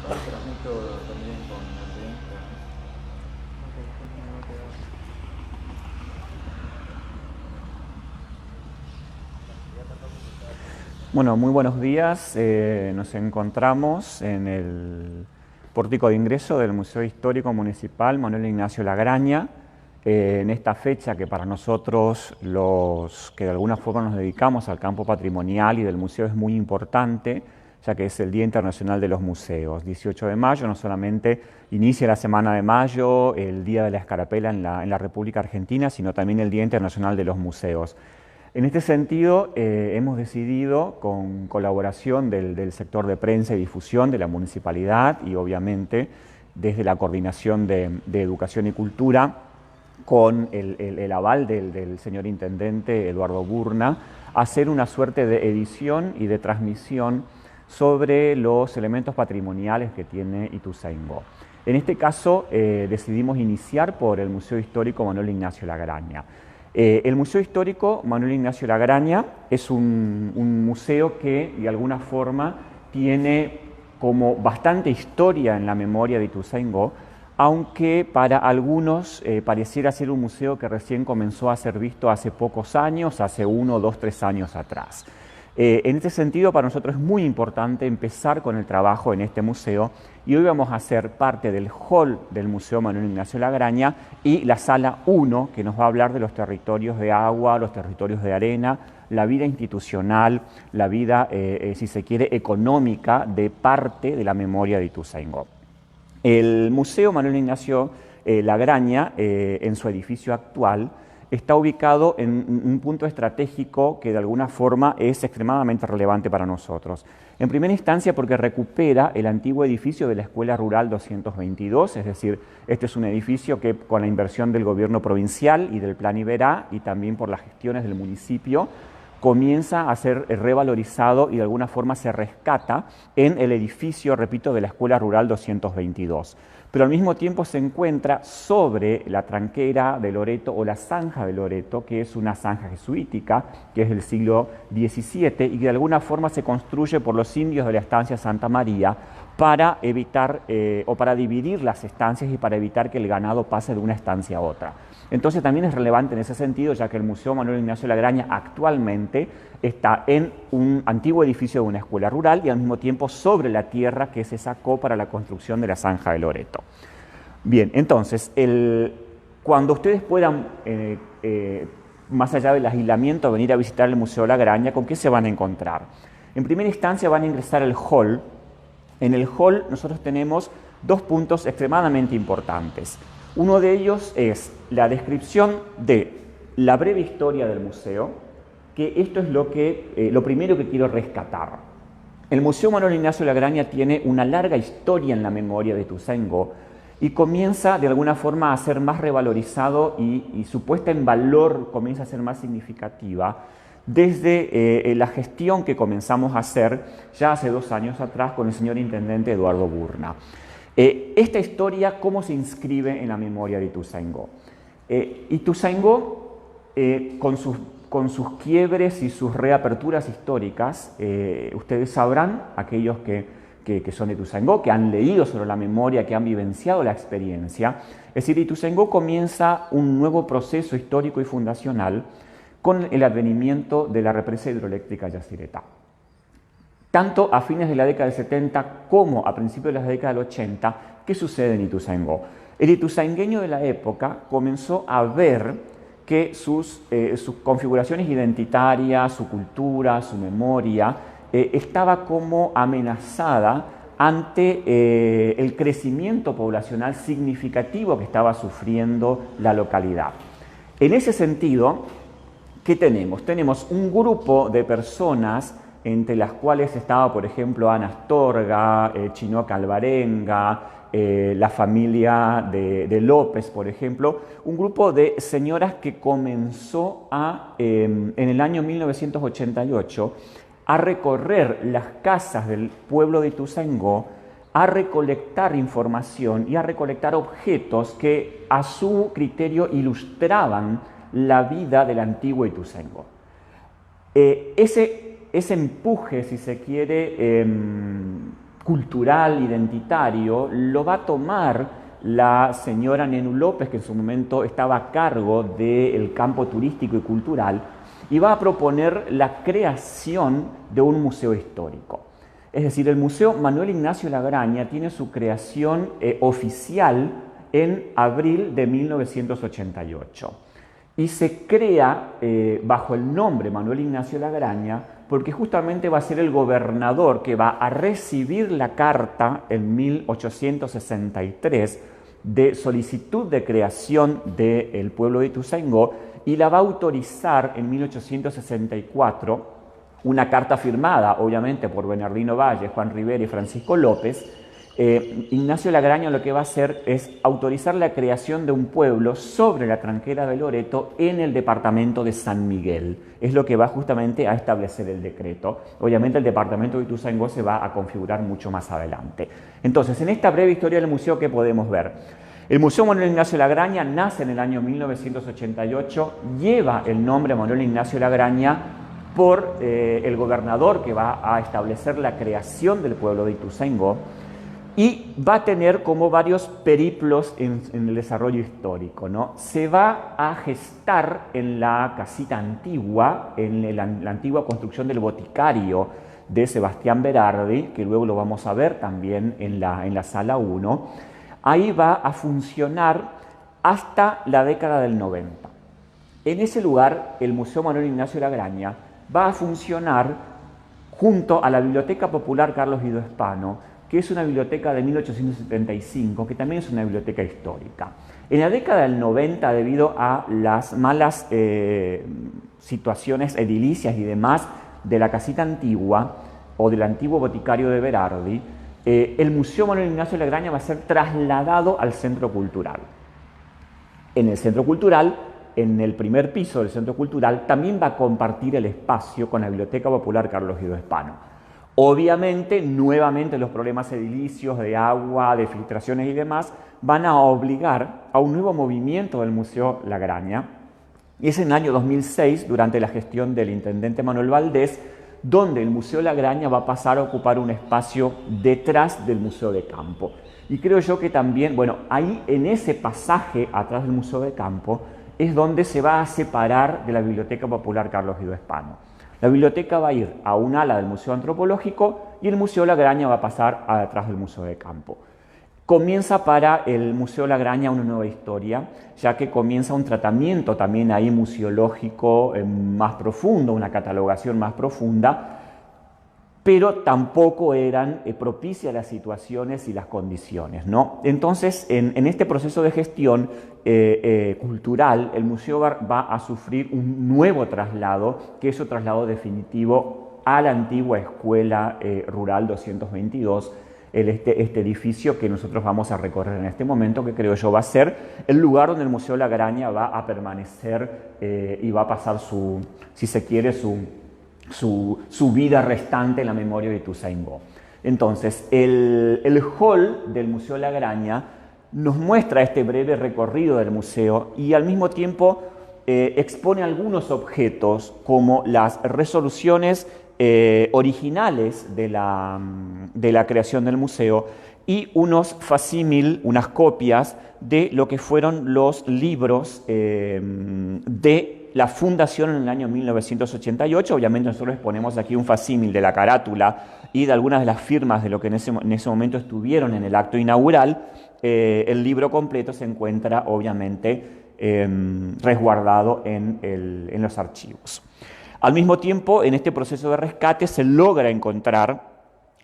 No, transmito también con el link. Ok, no te da. Bueno, muy buenos días. Nos encontramos en el pórtico de ingreso del Museo Histórico Municipal Manuel Ignacio Lagraña, en esta fecha que para nosotros, los que de alguna forma nos dedicamos al campo patrimonial y del museo, es muy importante, ya que es el Día Internacional de los Museos. 18 de mayo no solamente inicia la Semana de Mayo, el Día de la Escarapela en la República Argentina, sino también el Día Internacional de los Museos. En este sentido, hemos decidido, con colaboración del sector de prensa y difusión de la municipalidad y obviamente desde la Coordinación de Educación y Cultura, con el aval del señor intendente Eduardo Burna, hacer una suerte de edición y de transmisión sobre los elementos patrimoniales que tiene Ituzaingó. En este caso, decidimos iniciar por el Museo Histórico Manuel Ignacio Lagraña. El Museo Histórico Manuel Ignacio Lagraña es un museo que de alguna forma tiene como bastante historia en la memoria de Ituzaingó, aunque para algunos pareciera ser un museo que recién comenzó a ser visto hace pocos años, hace 1, 2, 3 años atrás. En este sentido, para nosotros es muy importante empezar con el trabajo en este museo y hoy vamos a hacer parte del hall del Museo Manuel Ignacio Lagraña y la sala 1, que nos va a hablar de los territorios de agua, los territorios de arena, la vida institucional, la vida, si se quiere, económica de parte de la memoria de Ituzaingó. El Museo Manuel Ignacio Lagraña, en su edificio actual, está ubicado en un punto estratégico que de alguna forma es extremadamente relevante para nosotros. En primera instancia porque recupera el antiguo edificio de la Escuela Rural 222, es decir, este es un edificio que con la inversión del gobierno provincial y del Plan Iberá y también por las gestiones del municipio, comienza a ser revalorizado y de alguna forma se rescata en el edificio, repito, de la Escuela Rural 222. Pero al mismo tiempo se encuentra sobre la tranquera de Loreto o la zanja de Loreto, que es una zanja jesuítica, que es del siglo XVII y que de alguna forma se construye por los indios de la estancia Santa María para evitar o para dividir las estancias y para evitar que el ganado pase de una estancia a otra. Entonces también es relevante en ese sentido, ya que el Museo Manuel Ignacio Lagraña actualmente está en un antiguo edificio de una escuela rural y al mismo tiempo sobre la tierra que se sacó para la construcción de la zanja de Loreto. Bien, entonces, cuando ustedes puedan, más allá del aislamiento, venir a visitar el Museo Lagraña, ¿con qué se van a encontrar? En primera instancia van a ingresar al hall. En el hall nosotros tenemos dos puntos extremadamente importantes. Uno de ellos es la descripción de la breve historia del museo, que esto es lo primero que quiero rescatar. El Museo Manuel Ignacio Lagraña tiene una larga historia en la memoria de Ituzaingó y comienza de alguna forma a ser más revalorizado y su puesta en valor comienza a ser más significativa desde la gestión que comenzamos a hacer ya hace 2 años atrás con el señor intendente Eduardo Burna. Esta historia, ¿cómo se inscribe en la memoria de Ituzaingó? Ituzaingó, con sus quiebres y sus reaperturas históricas, ustedes sabrán, aquellos que son de Ituzaingó, que han leído sobre la memoria, que han vivenciado la experiencia, es decir, Ituzaingó comienza un nuevo proceso histórico y fundacional con el advenimiento de la represa hidroeléctrica Yacyretá. Tanto a fines de la década del 70 como a principios de la década del 80, ¿qué sucede en Ituzaingó? El ituzaingueño de la época comenzó a ver que sus configuraciones identitarias, su cultura, su memoria, estaba como amenazada ante el crecimiento poblacional significativo que estaba sufriendo la localidad. En ese sentido, ¿qué tenemos? Tenemos un grupo de personas entre las cuales estaba, por ejemplo, Ana Astorga, Chinoca Alvarenga, la familia de López, por ejemplo, un grupo de señoras que comenzó en el año 1988 a recorrer las casas del pueblo de Ituzaingó, a recolectar información y a recolectar objetos que a su criterio ilustraban la vida del antiguo Ituzaingó. Ese empuje, si se quiere, cultural, identitario, lo va a tomar la señora Nenu López, que en su momento estaba a cargo del campo turístico y cultural, y va a proponer la creación de un museo histórico. Es decir, el Museo Manuel Ignacio Lagraña tiene su creación oficial en abril de 1988 y se crea bajo el nombre Manuel Ignacio Lagraña porque justamente va a ser el gobernador que va a recibir la carta en 1863 de solicitud de creación del pueblo de Ituzaingó y la va a autorizar en 1864 una carta firmada, obviamente, por Bernardino Valle, Juan Rivera y Francisco López. Ignacio Lagraña lo que va a hacer es autorizar la creación de un pueblo sobre la tranquera de Loreto en el departamento de San Miguel. Es lo que va justamente a establecer el decreto. Obviamente el departamento de Ituzaingó se va a configurar mucho más adelante. Entonces, en esta breve historia del museo, ¿qué podemos ver? El Museo Manuel Ignacio Lagraña nace en el año 1988, lleva el nombre Manuel Ignacio Lagraña por el gobernador que va a establecer la creación del pueblo de Ituzaingó y va a tener como varios periplos en el desarrollo histórico, ¿no? Se va a gestar en la casita antigua, en la antigua construcción del boticario de Sebastián Berardi, que luego lo vamos a ver también en la sala 1. Ahí va a funcionar hasta la década del 90. En ese lugar, el Museo Manuel Ignacio Lagraña va a funcionar junto a la Biblioteca Popular Carlos Guido Hispano, que es una biblioteca de 1875, que también es una biblioteca histórica. En la década del 90, debido a las malas situaciones edilicias y demás de la casita antigua o del antiguo boticario de Berardi, el Museo Manuel Ignacio Lagraña va a ser trasladado al Centro Cultural. En el Centro Cultural, en el primer piso del Centro Cultural, también va a compartir el espacio con la Biblioteca Popular Carlos Guido Hispano. Obviamente, nuevamente los problemas edilicios de agua, de filtraciones y demás van a obligar a un nuevo movimiento del Museo Lagraña. Y es en el año 2006, durante la gestión del intendente Manuel Valdés, donde el Museo Lagraña va a pasar a ocupar un espacio detrás del Museo de Campo. Y creo yo que también, bueno, ahí en ese pasaje atrás del Museo de Campo es donde se va a separar de la Biblioteca Popular Carlos Guido Hispano. La biblioteca va a ir a un ala del Museo Antropológico y el Museo Lagraña va a pasar atrás del Museo de Campo. Comienza para el Museo Lagraña una nueva historia, ya que comienza un tratamiento también ahí museológico más profundo, una catalogación más profunda, pero tampoco eran propicias las situaciones y las condiciones, ¿no? Entonces, en este proceso de gestión cultural, el museo va a sufrir un nuevo traslado, que es un traslado definitivo a la antigua Escuela Rural 222, este edificio que nosotros vamos a recorrer en este momento, que creo yo va a ser el lugar donde el Museo Lagraña va a permanecer y va a pasar si se quiere, su vida restante en la memoria de Ituzaingó. Entonces, el hall del Museo Lagraña nos muestra este breve recorrido del museo y al mismo tiempo expone algunos objetos como las resoluciones originales de la creación del museo y unos facímil, unas copias de lo que fueron los libros de la fundación en el año 1988. Obviamente nosotros ponemos aquí un facímil de la carátula y de algunas de las firmas de lo que en ese momento estuvieron en el acto inaugural. El libro completo se encuentra obviamente resguardado en los archivos. Al mismo tiempo, en este proceso de rescate se logra encontrar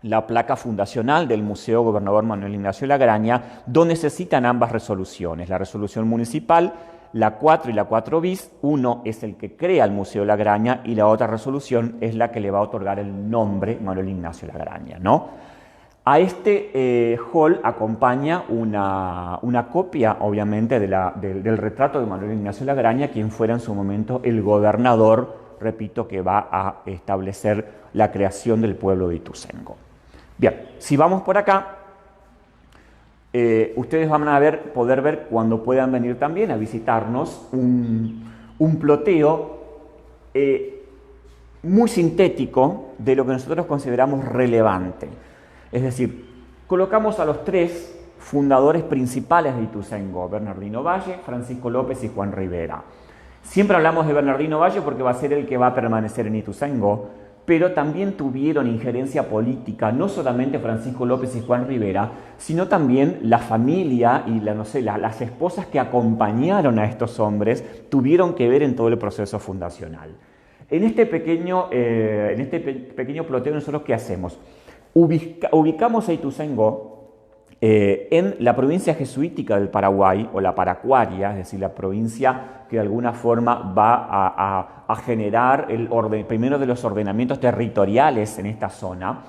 la placa fundacional del Museo Gobernador Manuel Ignacio Lagraña, donde se citan ambas resoluciones, la resolución municipal, la 4 y la 4 bis. Uno es el que crea el Museo Lagraña y la otra resolución es la que le va a otorgar el nombre Manuel Ignacio Lagraña, ¿no? A este hall acompaña una copia, obviamente, del retrato de Manuel Ignacio Lagraña, quien fuera en su momento el gobernador, repito, que va a establecer la creación del pueblo de Ituzaingó. Bien, si vamos por acá, ustedes van a poder ver cuando puedan venir también a visitarnos un ploteo muy sintético de lo que nosotros consideramos relevante. Es decir, colocamos a los tres fundadores principales de Ituzaingó: Bernardino Valle, Francisco López y Juan Rivera. Siempre hablamos de Bernardino Valle porque va a ser el que va a permanecer en Ituzaingó, pero también tuvieron injerencia política, no solamente Francisco López y Juan Rivera, sino también la familia y las esposas que acompañaron a estos hombres tuvieron que ver en todo el proceso fundacional. En este pequeño ploteo, nosotros ¿qué hacemos? Ubicamos a Ituzaingó en la provincia jesuítica del Paraguay, o la Paracuaria, es decir, la provincia que de alguna forma va a generar el primero de los ordenamientos territoriales en esta zona.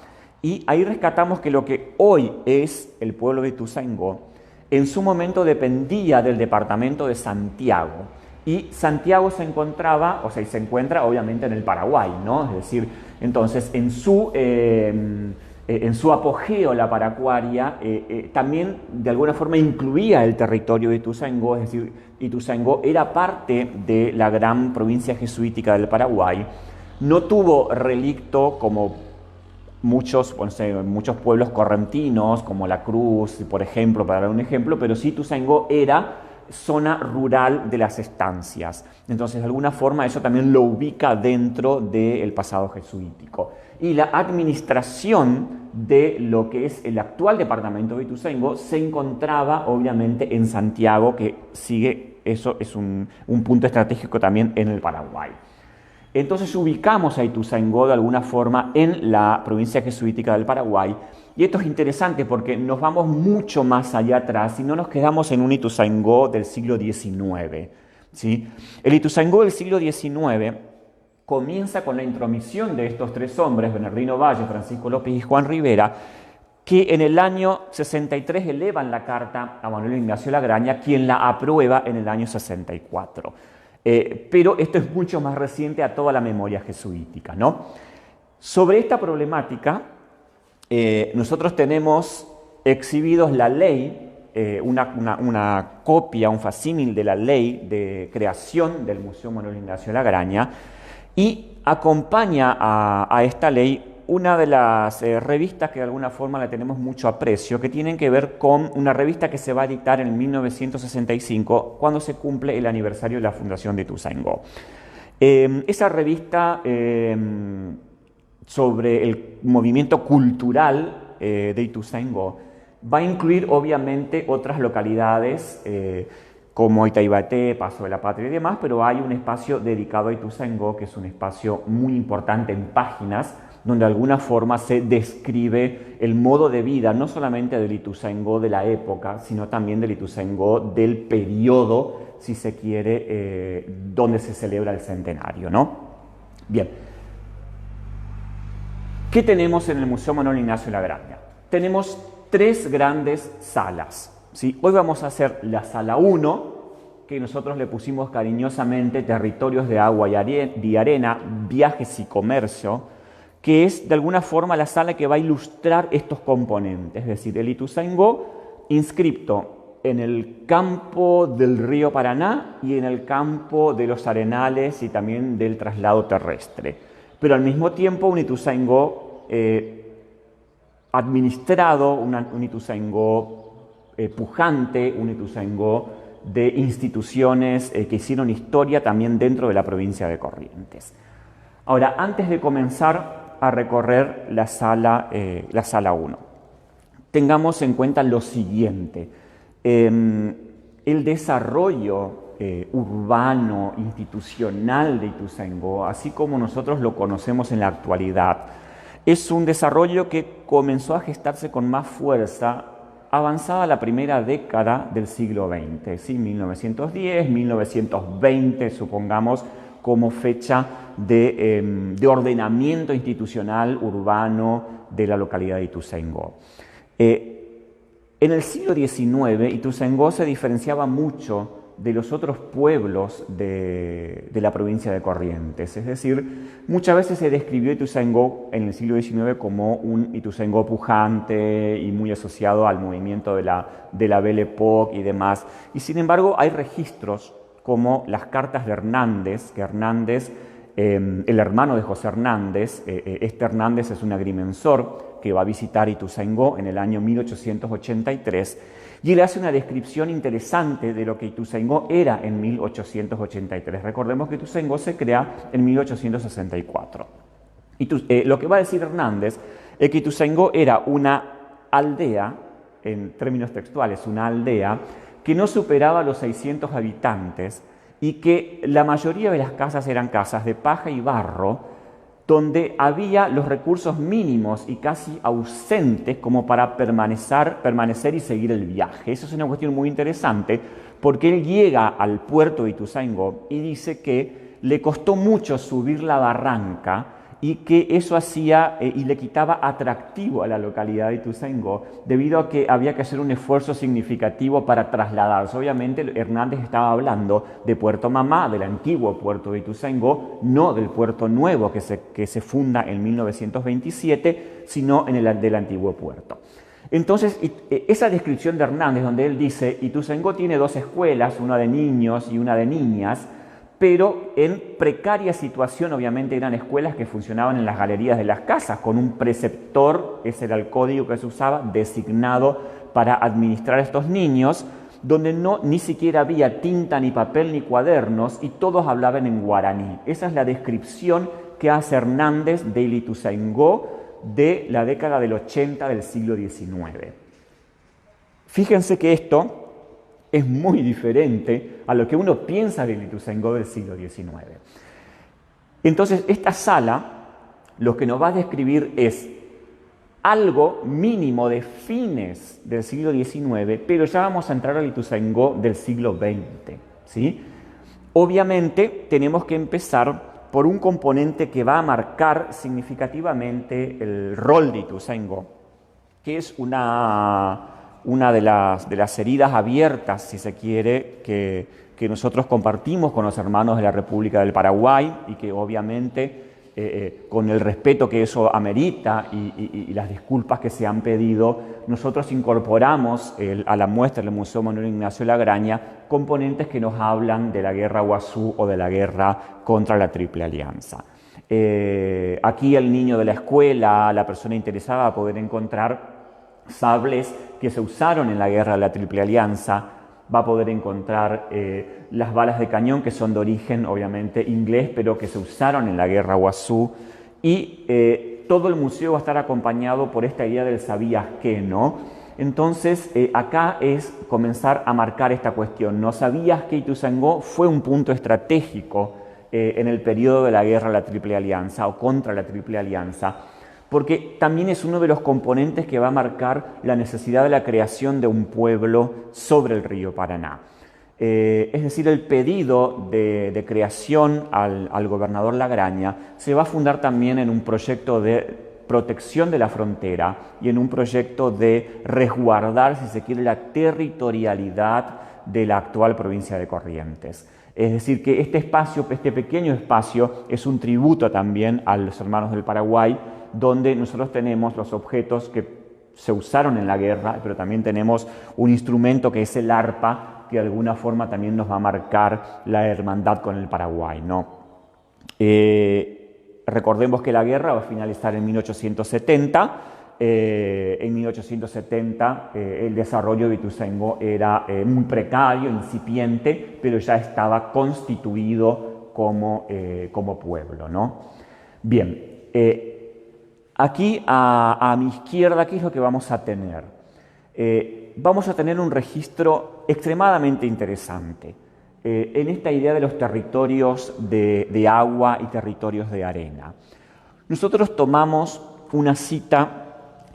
Y ahí rescatamos que lo que hoy es el pueblo de Ituzaingó, en su momento dependía del departamento de Santiago. Y Santiago se encontraba, o sea, y se encuentra obviamente en el Paraguay, ¿no? Es decir, entonces en su apogeo, la Paracuaria también de alguna forma incluía el territorio de Ituzaingó, es decir, Ituzaingó era parte de la gran provincia jesuítica del Paraguay. No tuvo relicto como muchos pueblos correntinos, como La Cruz, por ejemplo, para dar un ejemplo, pero sí Ituzaingó era zona rural de las estancias. Entonces, de alguna forma, eso también lo ubica dentro del pasado jesuítico. Y la administración de lo que es el actual departamento de Ituzaingó se encontraba, obviamente, en Santiago, que eso es un punto estratégico también en el Paraguay. Entonces, ubicamos a Ituzaingó de alguna forma en la provincia jesuítica del Paraguay. Y esto es interesante porque nos vamos mucho más allá atrás y no nos quedamos en un Ituzaingó del siglo XIX, ¿sí? El Ituzaingó del siglo XIX comienza con la intromisión de estos tres hombres, Bernardino Valle, Francisco López y Juan Rivera, que en el año 63 elevan la carta a Manuel Ignacio Lagraña, quien la aprueba en el año 64. Pero esto es mucho más reciente a toda la memoria jesuítica, ¿no? Sobre esta problemática, nosotros tenemos exhibidos la ley, una copia, un facsímil de la ley de creación del Museo Manuel Ignacio Lagraña, y acompaña a esta ley una de las revistas que de alguna forma le tenemos mucho aprecio, que tienen que ver con una revista que se va a dictar en 1965, cuando se cumple el aniversario de la fundación de Ituzaingó. Esa revista sobre el movimiento cultural de Ituzaingó va a incluir obviamente otras localidades como Itaibaté, Paso de la Patria y demás, pero hay un espacio dedicado a Ituzaingó, que es un espacio muy importante en páginas, donde de alguna forma se describe el modo de vida, no solamente del Ituzaingó de la época, sino también del Ituzaingó del periodo, si se quiere, donde se celebra el centenario, ¿no? Bien. ¿Qué tenemos en el Museo Manuel Ignacio Lagraña? Tenemos tres grandes salas, ¿sí? Hoy vamos a hacer la sala 1, que nosotros le pusimos cariñosamente Territorios de Agua y Arena, Viajes y Comercio, que es de alguna forma la sala que va a ilustrar estos componentes, es decir, el Ituzaingó inscripto en el campo del río Paraná y en el campo de los arenales y también del traslado terrestre, pero al mismo tiempo un Ituzaingó administrado, un Ituzaingó pujante, un Ituzaingó de instituciones que hicieron historia también dentro de la provincia de Corrientes. Ahora, antes de comenzar a recorrer la sala 1, tengamos en cuenta lo siguiente. El desarrollo urbano, institucional de Ituzaingó, así como nosotros lo conocemos en la actualidad, es un desarrollo que comenzó a gestarse con más fuerza avanzada la primera década del siglo XX, ¿sí? 1910, 1920, supongamos, como fecha de ordenamiento institucional urbano de la localidad de Ituzaingó. En el siglo XIX, Ituzaingó se diferenciaba mucho de los otros pueblos de la provincia de Corrientes. Es decir, muchas veces se describió Ituzaingó en el siglo XIX como un Ituzaingó pujante y muy asociado al movimiento de la Belle Époque y demás. Y sin embargo, hay registros como las cartas de Hernández, que Hernández, el hermano de José Hernández, este Hernández es un agrimensor que va a visitar Ituzaingó en el año 1883, y él hace una descripción interesante de lo que Ituzaingó era en 1883. Recordemos que Ituzaingó se crea en 1864. Lo que va a decir Hernández es que Ituzaingó era una aldea, en términos textuales, una aldea que no superaba los 600 habitantes y que la mayoría de las casas eran casas de paja y barro, donde había los recursos mínimos y casi ausentes como para permanecer y seguir el viaje. Eso es una cuestión muy interesante porque él llega al puerto de Ituzaingó y dice que le costó mucho subir la barranca y que eso hacía y le quitaba atractivo a la localidad de Ituzaingó debido a que había que hacer un esfuerzo significativo para trasladarse. Obviamente Hernández estaba hablando de Puerto Mamá, del antiguo puerto de Ituzaingó, no del puerto nuevo que se funda en 1927, sino del antiguo puerto. Entonces, esa descripción de Hernández, donde él dice, Ituzaingó tiene 2 escuelas, una de niños y una de niñas, pero en precaria situación. Obviamente eran escuelas que funcionaban en las galerías de las casas, con un preceptor, ese era el código que se usaba, designado para administrar a estos niños, donde ni siquiera había tinta, ni papel, ni cuadernos, y todos hablaban en guaraní. Esa es la descripción que hace Hernández de Ituzaingó de la década del 80 del siglo XIX. Fíjense que esto es muy diferente a lo que uno piensa del Ituzaingó del siglo XIX. Entonces, esta sala lo que nos va a describir es algo mínimo de fines del siglo XIX, pero ya vamos a entrar al Ituzaingó del siglo XX, ¿sí? Obviamente, tenemos que empezar por un componente que va a marcar significativamente el rol de Ituzaingó, que es una de las heridas abiertas, si se quiere, que nosotros compartimos con los hermanos de la República del Paraguay y que obviamente con el respeto que eso amerita y las disculpas que se han pedido, nosotros incorporamos a la muestra del Museo Manuel Ignacio Lagraña componentes que nos hablan de la Guerra Guazú o de la guerra contra la Triple Alianza. Aquí el niño de la escuela, la persona interesada va a poder encontrar sables que se usaron en la guerra de la Triple Alianza, va a poder encontrar las balas de cañón que son de origen obviamente inglés, pero que se usaron en la guerra Guazú, y todo el museo va a estar acompañado por esta idea del sabías qué, ¿no? Entonces acá es comenzar a marcar esta cuestión, ¿no? Sabías que Ituzaingó fue un punto estratégico en el periodo de la guerra de la Triple Alianza o contra la Triple Alianza, porque también es uno de los componentes que va a marcar la necesidad de la creación de un pueblo sobre el río Paraná. Es decir, el pedido de creación al gobernador Lagraña se va a fundar también en un proyecto de protección de la frontera y en un proyecto de resguardar, si se quiere, la territorialidad de la actual provincia de Corrientes. Es decir, que este espacio, este pequeño espacio, es un tributo también a los hermanos del Paraguay, donde nosotros tenemos los objetos que se usaron en la guerra, pero también tenemos un instrumento que es el arpa, que de alguna forma también nos va a marcar la hermandad con el Paraguay, ¿no? Recordemos que la guerra va a finalizar en 1870. En 1870 el desarrollo de Ituzaingó era muy precario, incipiente, pero ya estaba constituido como pueblo, ¿no? Bien. Aquí a mi izquierda, ¿qué es lo que vamos a tener? Vamos a tener un registro extremadamente interesante en esta idea de los territorios de agua y territorios de arena. Nosotros tomamos una cita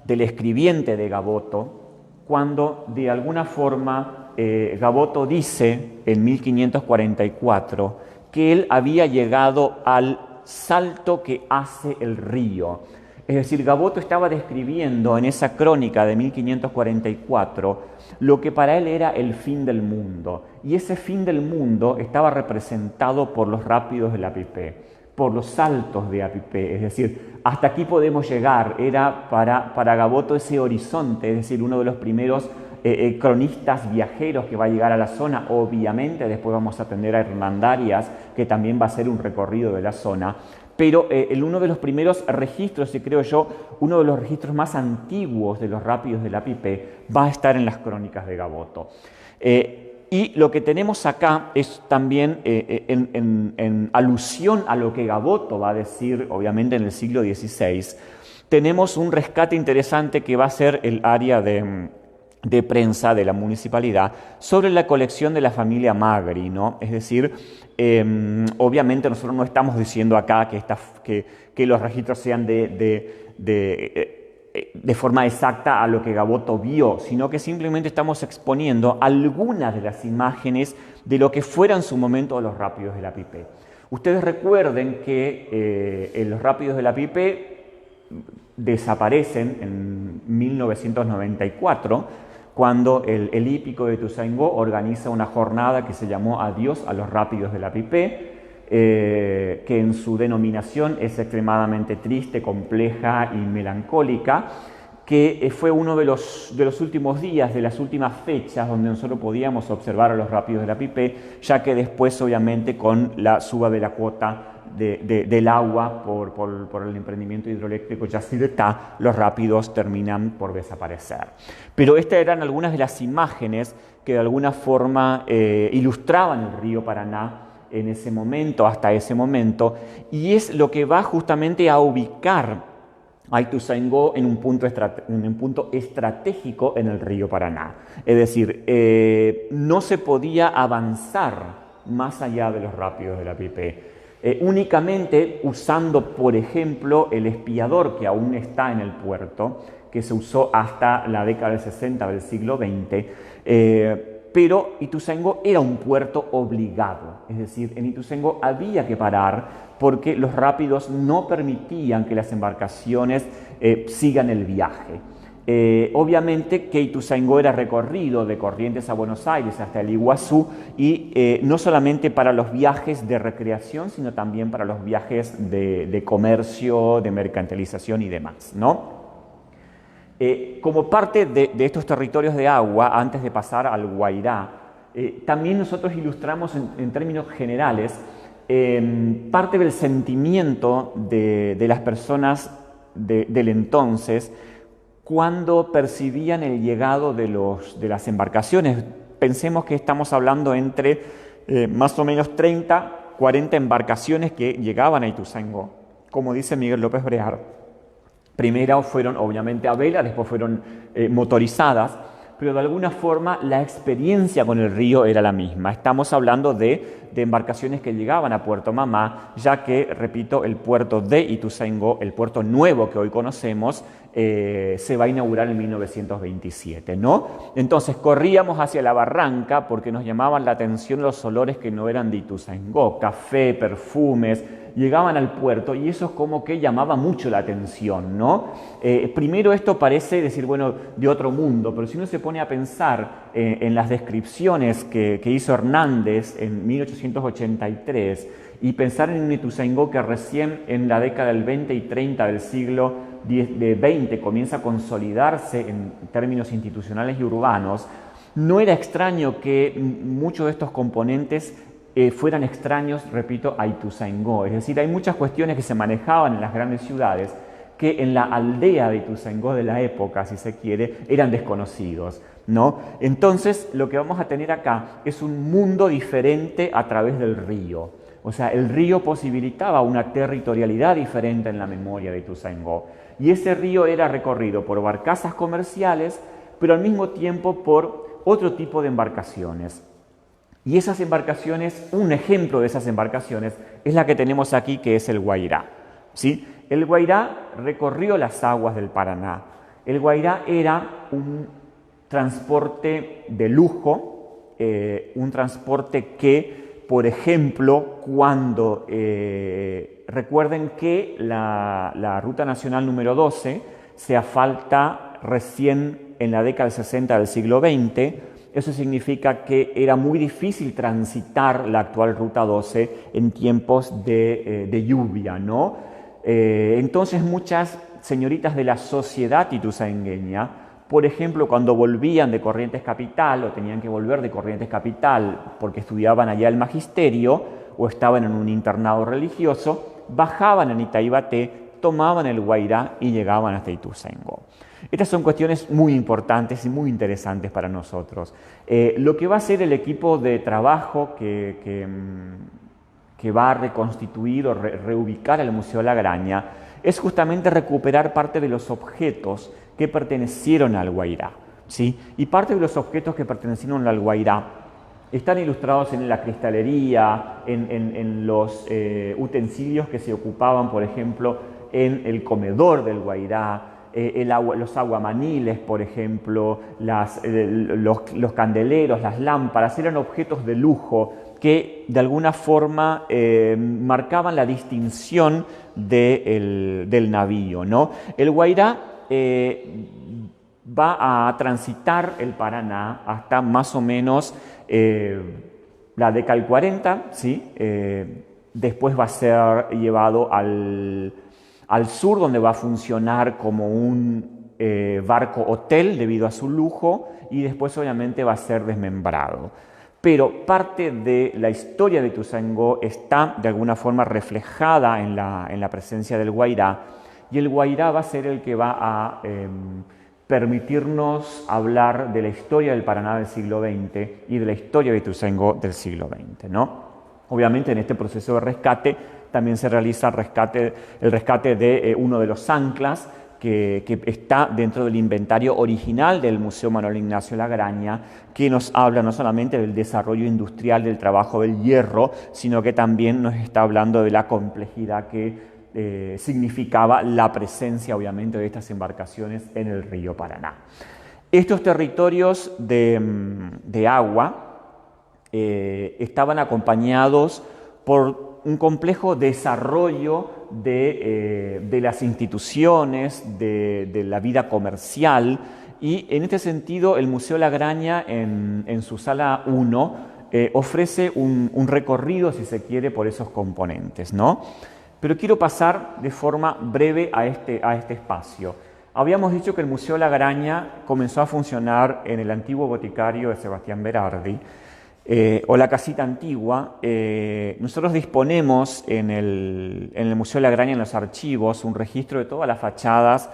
del escribiente de Gaboto cuando de alguna forma Gaboto dice en 1544 que él había llegado al salto que hace el río. Es decir, Gaboto estaba describiendo en esa crónica de 1544 lo que para él era el fin del mundo. Y ese fin del mundo estaba representado por los rápidos de Apipé, por los saltos de Apipé. Es decir, hasta aquí podemos llegar. Era para Gaboto ese horizonte, es decir, uno de los primeros cronistas viajeros que va a llegar a la zona. Obviamente después vamos a atender a Hernandarias, que también va a ser un recorrido de la zona. pero uno de los primeros registros, y creo yo, uno de los registros más antiguos de los rápidos de la Pipe, va a estar en las crónicas de Gaboto. Y lo que tenemos acá es también en alusión a lo que Gaboto va a decir, obviamente en el siglo XVI, tenemos un rescate interesante que va a ser el área de prensa de la municipalidad sobre la colección de la familia Magri, ¿no? Es decir, obviamente nosotros no estamos diciendo acá que los registros sean de forma exacta a lo que Gaboto vio, sino que simplemente estamos exponiendo algunas de las imágenes de lo que fuera en su momento los rápidos de la Pipe. Ustedes recuerden que los rápidos de la Pipe desaparecen en 1994, cuando el hípico de Ituzaingó organiza una jornada que se llamó Adiós a los rápidos de la Pipe, que en su denominación es extremadamente triste, compleja y melancólica, que fue uno de los últimos días, de las últimas fechas donde nosotros podíamos observar a los rápidos de la Pipe, ya que después obviamente con la suba de la cuota del agua por el emprendimiento hidroeléctrico Yacyretá, los rápidos terminan por desaparecer. Pero estas eran algunas de las imágenes que de alguna forma ilustraban el río Paraná en ese momento, hasta ese momento, y es lo que va justamente a ubicar a Ituzaingó en un punto estratégico en el río Paraná. Es decir, no se podía avanzar más allá de los rápidos de la Pipe. Únicamente usando, por ejemplo, el espiador que aún está en el puerto, que se usó hasta la década del 60 del siglo XX, pero Ituzaingó era un puerto obligado, es decir, en Ituzaingó había que parar porque los rápidos no permitían que las embarcaciones sigan el viaje. Obviamente que Ituzaingó era recorrido de Corrientes a Buenos Aires hasta el Iguazú y no solamente para los viajes de recreación, sino también para los viajes de comercio, de mercantilización y demás, ¿no? Como parte de estos territorios de agua, antes de pasar al Guairá, también nosotros ilustramos en términos generales parte del sentimiento de las personas del entonces cuando percibían el llegado de las embarcaciones. Pensemos que estamos hablando entre más o menos 30, 40 embarcaciones que llegaban a Ituzaingó, como dice Miguel López Brear. Primero fueron obviamente a vela, después fueron motorizadas, pero de alguna forma la experiencia con el río era la misma. Estamos hablando de embarcaciones que llegaban a Puerto Mamá, ya que, repito, el puerto de Ituzaingó, el puerto nuevo que hoy conocemos, se va a inaugurar en 1927, ¿no? Entonces corríamos hacia la barranca porque nos llamaban la atención los olores que no eran de Ituzaingó, café, perfumes, llegaban al puerto y eso es como que llamaba mucho la atención, ¿no? Primero esto parece decir, bueno, de otro mundo, pero si uno se pone a pensar en las descripciones que hizo Hernández en 1883 y pensar en un Ituzaingó que recién en la década del 20 y 30 del siglo XX comienza a consolidarse en términos institucionales y urbanos, no era extraño que muchos de estos componentes fueran extraños, repito, a Ituzaingó. Es decir, hay muchas cuestiones que se manejaban en las grandes ciudades que en la aldea de Ituzaingó de la época, si se quiere, eran desconocidos, ¿no? Entonces, lo que vamos a tener acá es un mundo diferente a través del río. O sea, el río posibilitaba una territorialidad diferente en la memoria de Ituzaingó. Y ese río era recorrido por barcazas comerciales, pero al mismo tiempo por otro tipo de embarcaciones. Y esas embarcaciones, un ejemplo de esas embarcaciones, es la que tenemos aquí, que es el Guairá, ¿sí? El Guairá recorrió las aguas del Paraná. El Guairá era un transporte de lujo, un transporte que, por ejemplo, cuando recuerden que la Ruta Nacional número 12 se asfalta recién en la década del 60 del siglo XX, eso significa que era muy difícil transitar la actual Ruta 12 en tiempos de lluvia, ¿no? Entonces muchas señoritas de la sociedad ituzaingueña, por ejemplo, cuando volvían de Corrientes Capital o tenían que volver de Corrientes Capital porque estudiaban allá el magisterio o estaban en un internado religioso, bajaban en Itaibaté, tomaban el Guairá y llegaban hasta Ituzaingó. Estas son cuestiones muy importantes y muy interesantes para nosotros. Lo que va a ser el equipo de trabajo que va a reconstituir o reubicar el Museo La Graña es justamente recuperar parte de los objetos que pertenecieron al Guairá, ¿sí? Y parte de los objetos que pertenecieron al Guairá están ilustrados en la cristalería, en los utensilios que se ocupaban, por ejemplo, en el comedor del Guairá, los aguamaniles, por ejemplo, los candeleros, las lámparas, eran objetos de lujo que de alguna forma marcaban la distinción del navío, ¿no? El Guairá va a transitar el Paraná hasta más o menos la década del 40, ¿sí? Después va a ser llevado al sur, donde va a funcionar como un barco hotel debido a su lujo, y después obviamente va a ser desmembrado. Pero parte de la historia de Ituzaingó está de alguna forma reflejada en la presencia del Guairá, y el Guairá va a ser el que va a permitirnos hablar de la historia del Paraná del siglo XX y de la historia de Ituzaingó del siglo XX, ¿no? Obviamente en este proceso de rescate también se realiza el rescate de uno de los anclas que está dentro del inventario original del Museo Manuel Ignacio La Graña, que nos habla no solamente del desarrollo industrial del trabajo del hierro, sino que también nos está hablando de la complejidad que significaba la presencia, obviamente, de estas embarcaciones en el río Paraná. Estos territorios de agua estaban acompañados por un complejo desarrollo de las instituciones, de la vida comercial, y en este sentido el Museo La Graña en su sala 1 ofrece un recorrido, si se quiere, por esos componentes, ¿no? Pero quiero pasar de forma breve a este espacio. Habíamos dicho que el Museo La Graña comenzó a funcionar en el antiguo boticario de Sebastián Berardi, o la casita antigua. Nosotros disponemos en el Museo La Graña, en los archivos, un registro de todas las fachadas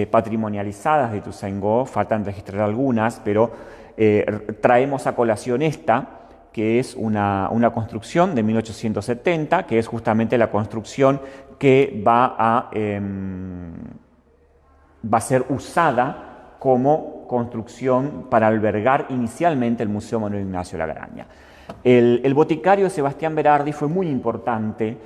patrimonializadas de Ituzaingó. Faltan registrar algunas, pero traemos a colación esta, que es una construcción de 1870, que es justamente la construcción que va a ser usada como construcción para albergar inicialmente el Museo Manuel Ignacio La Graña. El boticario de Sebastián Berardi fue muy importante,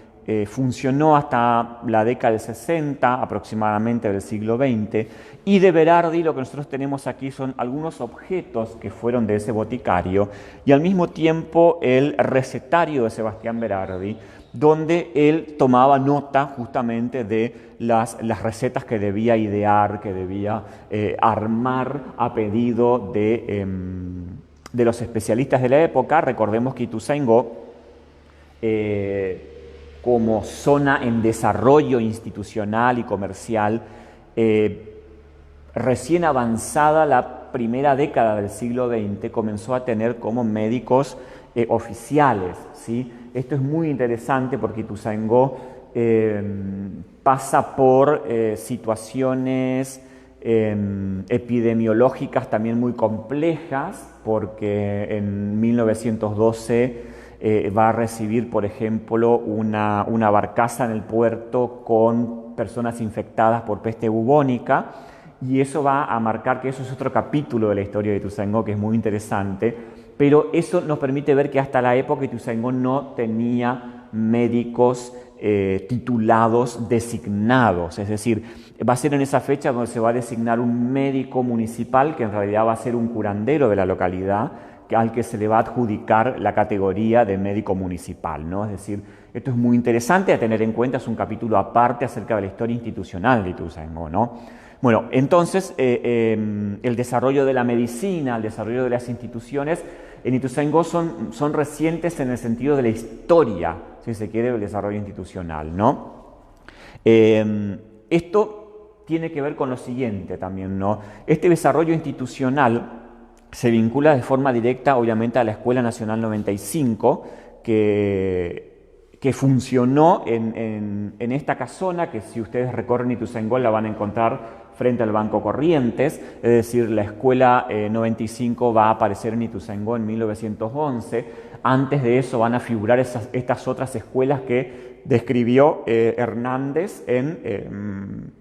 funcionó hasta la década del 60 aproximadamente del siglo XX, y de Berardi lo que nosotros tenemos aquí son algunos objetos que fueron de ese boticario, y al mismo tiempo el recetario de Sebastián Berardi, donde él tomaba nota justamente de las recetas que debía idear, que debía armar a pedido de los especialistas de la época. Recordemos que Ituzaingó, como zona en desarrollo institucional y comercial, recién avanzada la primera década del siglo XX, comenzó a tener como médicos oficiales, ¿sí? Esto es muy interesante porque Ituzaingó pasa por situaciones epidemiológicas también muy complejas, porque en 1912 va a recibir, por ejemplo, una barcaza en el puerto con personas infectadas por peste bubónica, y eso va a marcar que eso es otro capítulo de la historia de Ituzaingó que es muy interesante, pero eso nos permite ver que hasta la época Ituzaingó no tenía médicos titulados designados, es decir, va a ser en esa fecha donde se va a designar un médico municipal que en realidad va a ser un curandero de la localidad, al que se le va a adjudicar la categoría de médico municipal, ¿no? Es decir, esto es muy interesante a tener en cuenta, es un capítulo aparte acerca de la historia institucional de Ituzaingó, ¿no? Bueno, entonces el desarrollo de la medicina, el desarrollo de las instituciones en Ituzaingó son recientes en el sentido de la historia, si se quiere, del desarrollo institucional, ¿no? Esto tiene que ver con lo siguiente también, ¿no? Este desarrollo institucional se vincula de forma directa, obviamente, a la Escuela Nacional 95, que que funcionó en esta casona, que si ustedes recorren Ituzaingó la van a encontrar frente al Banco Corrientes, es decir, la escuela 95 va a aparecer en Ituzaingó en 1911. Antes de eso van a figurar estas otras escuelas que describió Hernández en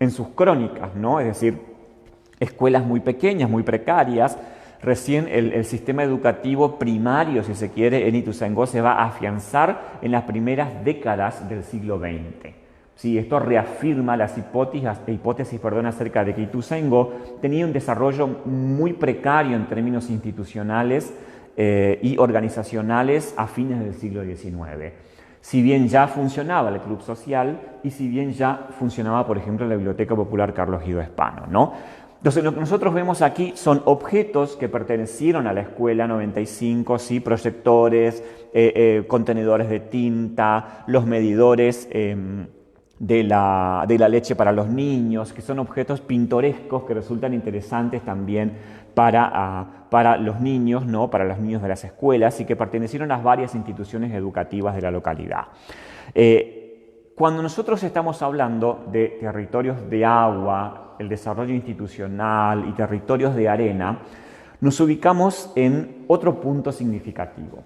sus crónicas, ¿no? Es decir, escuelas muy pequeñas, muy precarias. Recién el sistema educativo primario, si se quiere, en Ituzaingó se va a afianzar en las primeras décadas del siglo XX. Sí, esto reafirma las hipótesis acerca de que Ituzaingó tenía un desarrollo muy precario en términos institucionales y organizacionales a fines del siglo XIX. Si bien ya funcionaba el Club Social y si bien ya funcionaba, por ejemplo, la Biblioteca Popular Carlos Guido Hispano, ¿no? Entonces, lo que nosotros vemos aquí son objetos que pertenecieron a la escuela 95, ¿sí? Proyectores, contenedores de tinta, los medidores de la leche para los niños, que son objetos pintorescos que resultan interesantes también para los niños, ¿no? Para los niños de las escuelas y que pertenecieron a varias instituciones educativas de la localidad. Cuando nosotros estamos hablando de territorios de agua, el desarrollo institucional y territorios de arena, nos ubicamos en otro punto significativo.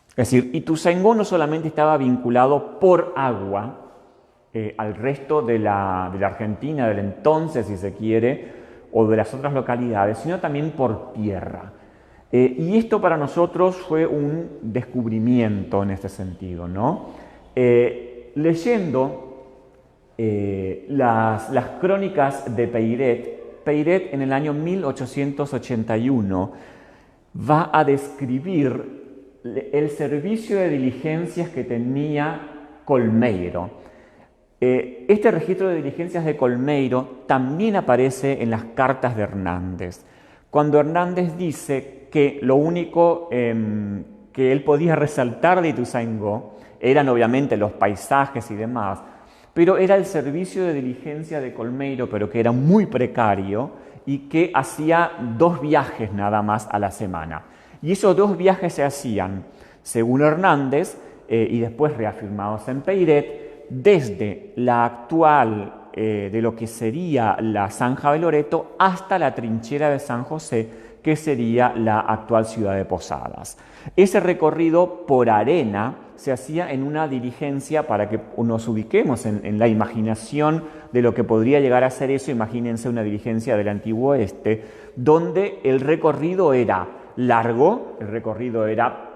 Es decir, Ituzaingó no solamente estaba vinculado por agua al resto de la Argentina del entonces, si se quiere, o de las otras localidades, sino también por tierra. Y esto para nosotros fue un descubrimiento en este sentido, ¿no? Leyendo las crónicas de Peiret en el año 1881 va a describir el servicio de diligencias que tenía Colmeiro. Este registro de diligencias de Colmeiro también aparece en las cartas de Hernández, cuando Hernández dice que lo único que él podía resaltar de Ituzaingó eran obviamente los paisajes y demás, pero era el servicio de diligencia de Colmeiro, pero que era muy precario y que hacía 2 viajes nada más a la semana. Y esos 2 viajes se hacían, según Hernández, y después reafirmados en Peiret, desde la actual, de lo que sería la Zanja de Loreto, hasta la trinchera de San José, que sería la actual ciudad de Posadas. Ese recorrido por arena se hacía en una diligencia, para que nos ubiquemos en la imaginación de lo que podría llegar a ser eso. Imagínense una diligencia del Antiguo Oeste, donde el recorrido era largo, el recorrido era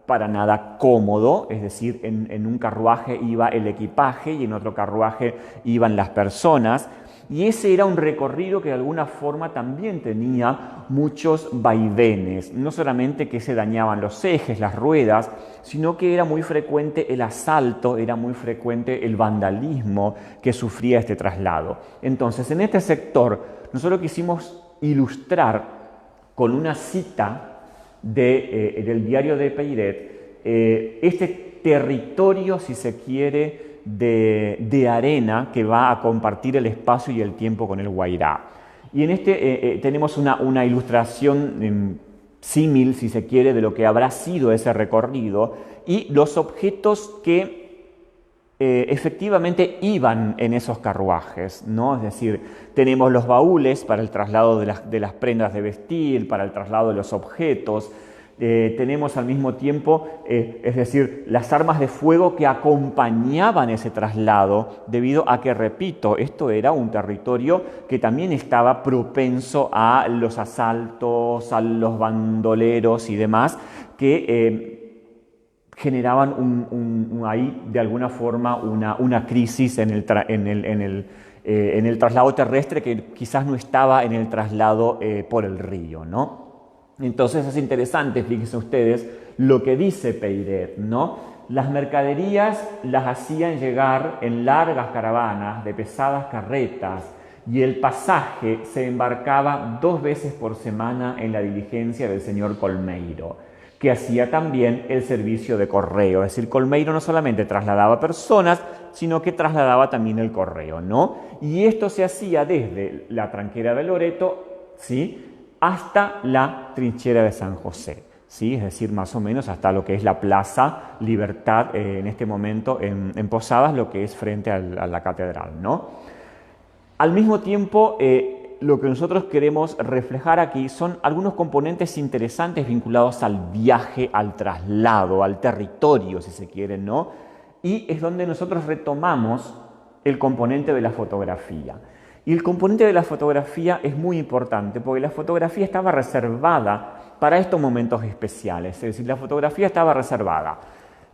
para nada cómodo, es decir, en un carruaje iba el equipaje y en otro carruaje iban las personas, y ese era un recorrido que de alguna forma también tenía muchos vaivenes, no solamente que se dañaban los ejes, las ruedas, sino que era muy frecuente el asalto, era muy frecuente el vandalismo que sufría este traslado. Entonces, en este sector, nosotros quisimos ilustrar con una cita del diario de Peiret este territorio, si se quiere, de arena que va a compartir el espacio y el tiempo con el Guairá. Y en este tenemos una ilustración símil, si se quiere, de lo que habrá sido ese recorrido y los objetos que efectivamente iban en esos carruajes, ¿no? Es decir, tenemos los baúles para el traslado de las prendas de vestir, para el traslado de los objetos. Tenemos al mismo tiempo, es decir, las armas de fuego que acompañaban ese traslado, debido a que, repito, esto era un territorio que también estaba propenso a los asaltos, a los bandoleros y demás, que generaban ahí de alguna forma una crisis en el traslado terrestre, que quizás no estaba en el traslado por el río, ¿no? Entonces es interesante, fíjense ustedes, lo que dice Peiret, ¿no? Las mercaderías las hacían llegar en largas caravanas de pesadas carretas, y el pasaje se embarcaba 2 veces por semana en la diligencia del señor Colmeiro, que hacía también el servicio de correo. Es decir, Colmeiro no solamente trasladaba personas, sino que trasladaba también el correo, ¿no? Y esto se hacía desde la tranquera de Loreto, ¿sí?, hasta la trinchera de San José, ¿sí? Es decir, más o menos hasta lo que es la Plaza Libertad en este momento en Posadas, lo que es frente a la catedral, ¿no? Al mismo tiempo, lo que nosotros queremos reflejar aquí son algunos componentes interesantes vinculados al viaje, al traslado, al territorio, si se quiere, ¿no? Y es donde nosotros retomamos el componente de la fotografía. Y el componente de la fotografía es muy importante porque la fotografía estaba reservada para estos momentos especiales. Es decir, la fotografía estaba reservada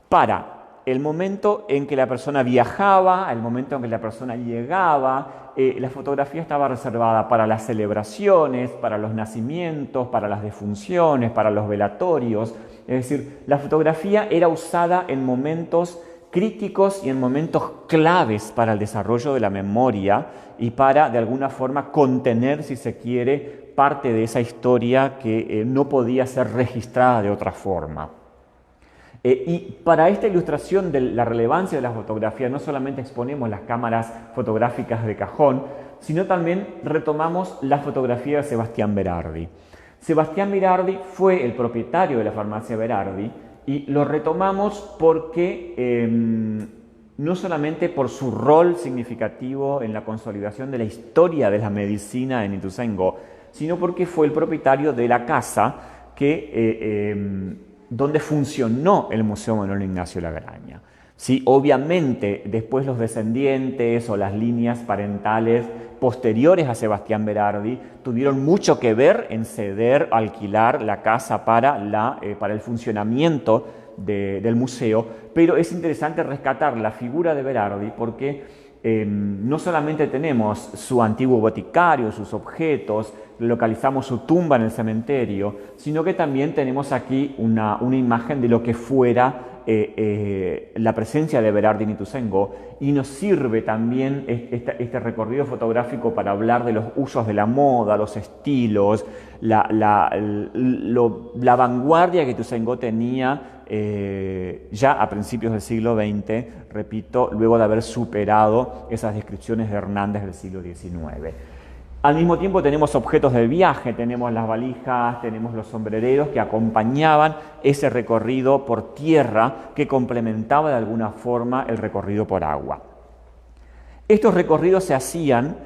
para el momento en que la persona viajaba, el momento en que la persona llegaba. La fotografía estaba reservada para las celebraciones, para los nacimientos, para las defunciones, para los velatorios. Es decir, la fotografía era usada en momentos críticos y en momentos claves para el desarrollo de la memoria y para, de alguna forma, contener, si se quiere, parte de esa historia que no podía ser registrada de otra forma. Y para esta ilustración de la relevancia de la fotografía, no solamente exponemos las cámaras fotográficas de cajón, sino también retomamos la fotografía de Sebastián Berardi. Sebastián Berardi fue el propietario de la farmacia Berardi y lo retomamos porque no solamente por su rol significativo en la consolidación de la historia de la medicina en Ituzaingó, sino porque fue el propietario de la casa donde funcionó el Museo Manuel Ignacio Lagraña. Sí, obviamente, después los descendientes o las líneas parentales posteriores a Sebastián Berardi tuvieron mucho que ver en ceder, alquilar la casa para el funcionamiento del museo, pero es interesante rescatar la figura de Berardi porque no solamente tenemos su antiguo boticario, sus objetos, localizamos su tumba en el cementerio, sino que también tenemos aquí una imagen de lo que fuera la presencia de Berardi en Ituzaingó, y nos sirve también este recorrido fotográfico para hablar de los usos de la moda, los estilos, la vanguardia que Ituzaingó tenía ya a principios del siglo XX, repito, luego de haber superado esas descripciones de Hernández del siglo XIX. Al mismo tiempo tenemos objetos del viaje, tenemos las valijas, tenemos los sombrereros que acompañaban ese recorrido por tierra que complementaba de alguna forma el recorrido por agua. Estos recorridos se hacían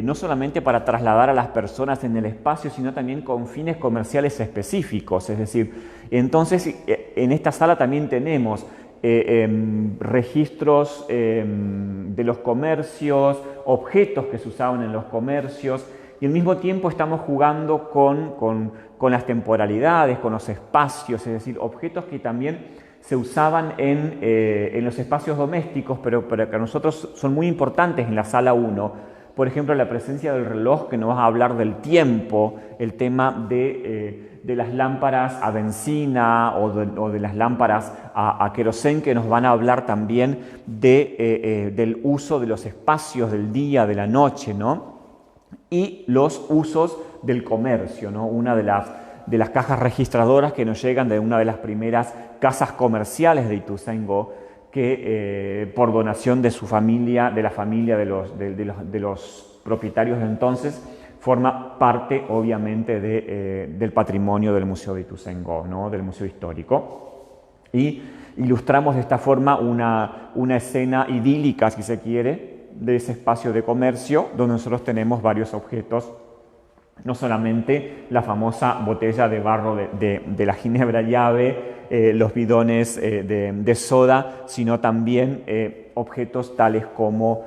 no solamente para trasladar a las personas en el espacio, sino también con fines comerciales específicos. Es decir, entonces en esta sala también tenemos registros de los comercios, objetos que se usaban en los comercios, y al mismo tiempo estamos jugando con las temporalidades, con los espacios, es decir, objetos que también se usaban en los espacios domésticos, pero que a nosotros son muy importantes en la sala 1. Por ejemplo, la presencia del reloj, que nos va a hablar del tiempo, el tema de las lámparas a benzina o de las lámparas a querosén, que nos van a hablar también del uso de los espacios del día, de la noche, ¿no? Y los usos del comercio, ¿no? Una de las cajas registradoras que nos llegan de una de las primeras casas comerciales de Ituzaingó, que por donación de su familia, de la familia de los propietarios de entonces, forma parte obviamente del patrimonio del Museo de Ituzaingó, ¿no? Del Museo Histórico. Y ilustramos de esta forma una escena idílica, si se quiere, de ese espacio de comercio donde nosotros tenemos varios objetos, no solamente la famosa botella de barro de la ginebra llave, los bidones de soda, sino también objetos tales como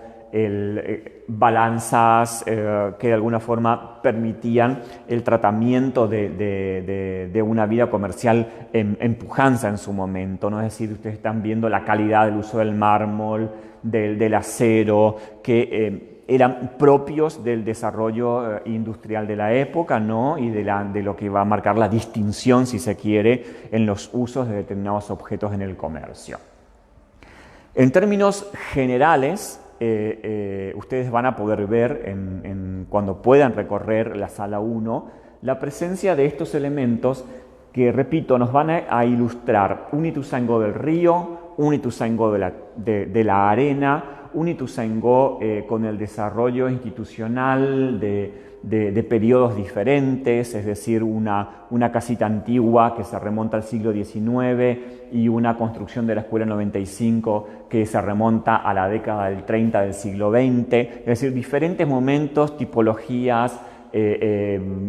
balanzas que de alguna forma permitían el tratamiento de una vida comercial en pujanza en su momento, ¿no? Es decir, ustedes están viendo la calidad del uso del mármol, del acero, que eran propios del desarrollo industrial de la época, ¿no? Y de lo que va a marcar la distinción, si se quiere, en los usos de determinados objetos en el comercio. En términos generales, ustedes van a poder ver, cuando puedan recorrer la sala 1, la presencia de estos elementos que, repito, nos van a ilustrar un Ituzaingó del río, un Ituzaingó de la arena, un Ituzaingó con el desarrollo institucional de periodos diferentes, es decir, una casita antigua que se remonta al siglo XIX y una construcción de la Escuela 95 que se remonta a la década del 30 del siglo XX, es decir, diferentes momentos, tipologías,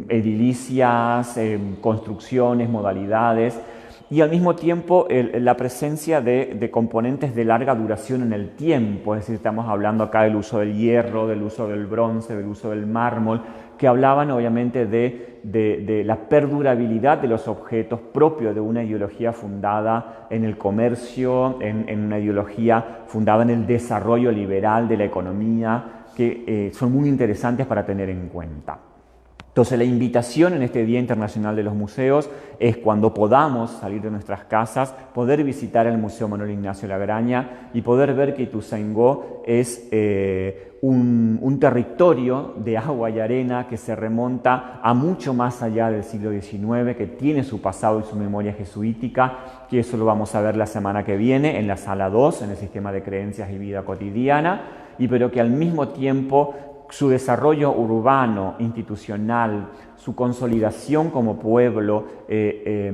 edilicias, construcciones, modalidades, y al mismo tiempo la presencia de componentes de larga duración en el tiempo, es decir, estamos hablando acá del uso del hierro, del uso del bronce, del uso del mármol, que hablaban obviamente de la perdurabilidad de los objetos propio de una ideología fundada en el comercio, en una ideología fundada en el desarrollo liberal de la economía, que son muy interesantes para tener en cuenta. Entonces la invitación en este Día Internacional de los Museos es cuando podamos salir de nuestras casas, poder visitar el Museo Manuel Ignacio Lagraña y poder ver que Ituzaingó es un territorio de agua y arena que se remonta a mucho más allá del siglo XIX, que tiene su pasado y su memoria jesuítica, que eso lo vamos a ver la semana que viene en la sala 2, en el sistema de creencias y vida cotidiana, pero que al mismo tiempo su desarrollo urbano, institucional, su consolidación como pueblo, que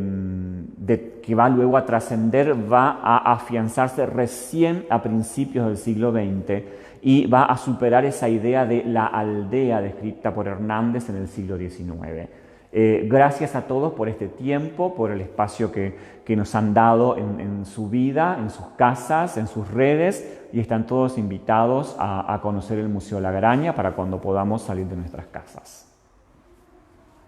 va luego a trascender, va a afianzarse recién a principios del siglo XX y va a superar esa idea de la aldea descrita por Hernández en el siglo XIX. Gracias a todos por este tiempo, por el espacio que nos han dado en su vida, en sus casas, en sus redes, y están todos invitados a conocer el Museo Lagraña para cuando podamos salir de nuestras casas.